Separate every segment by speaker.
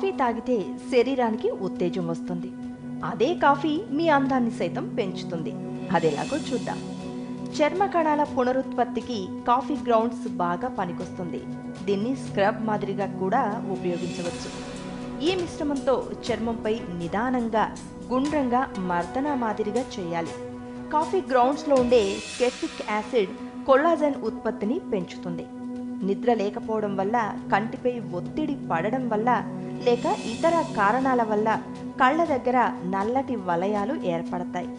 Speaker 1: Coffee తాగితే శరీరానికి ఉత్తేజం వస్తుంది. అదే కాఫీ మీ అందాన్ని సైతం పెంచుతుంది. అదెలాగో చూద్దాం. చర్మ కణాల పునరుత్పత్తికి కాఫీ గ్రౌండ్స్ బాగా పనికొస్తుంది. దీన్ని స్క్రబ్ మాదిరిగా కూడా ఉపయోగించవచ్చు. ఈ మిశ్రమంతో చర్మంపై నిదానంగా గుండ్రంగా మర్దన మాదిరిగా చేయాలి. కాఫీ గ్రౌండ్స్లో ఉండే కెఫిక్ యాసిడ్ కొల్లాజెన్ ఉత్పత్తిని పెంచుతుంది. నిద్ర లేకపోవడం వల్ల, కంటిపై ఒత్తిడి పడడం వల్ల, లేక ఇతర కారణాల వల్ల కళ్ళ దగ్గర నల్లటి వలయాలు ఏర్పడతాయి.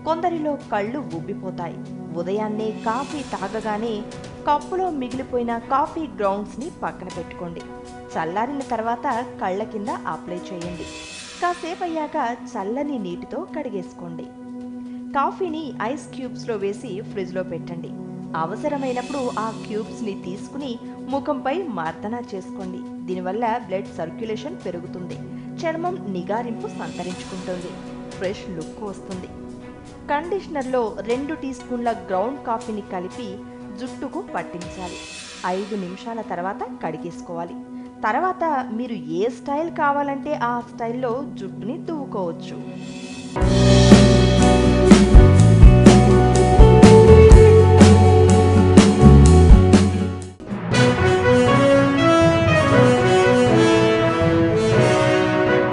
Speaker 1: కొందరిలో కళ్ళు ఉబ్బిపోతాయి. ఉదయాన్నే కాఫీ తాగగానే కప్పులో మిగిలిపోయిన కాఫీ గ్రౌండ్స్ని పక్కన పెట్టుకోండి. చల్లారిన తర్వాత కళ్ళ కింద అప్లై చేయండి. కాసేపు అయ్యాక చల్లని నీటితో కడిగేసుకోండి. కాఫీని ఐస్ క్యూబ్స్లో వేసి ఫ్రిడ్జ్లో పెట్టండి. అవసరమైనప్పుడు ఆ క్యూబ్స్ని తీసుకుని ముఖంపై మర్దన చేసుకోండి. దీనివల్ల బ్లడ్ సర్క్యులేషన్ పెరుగుతుంది. చర్మం నిగారింపు సంతరించుకుంటుంది. ఫ్రెష్ లుక్ వస్తుంది. కండిషనర్లో 2 టీ స్పూన్ల గ్రౌండ్ కాఫీని కలిపి జుట్టుకు పట్టించాలి. 5 నిమిషాల తర్వాత కడిగేసుకోవాలి. తర్వాత మీరు ఏ స్టైల్ కావాలంటే ఆ స్టైల్లో జుట్టుని దువ్వుకోవచ్చు.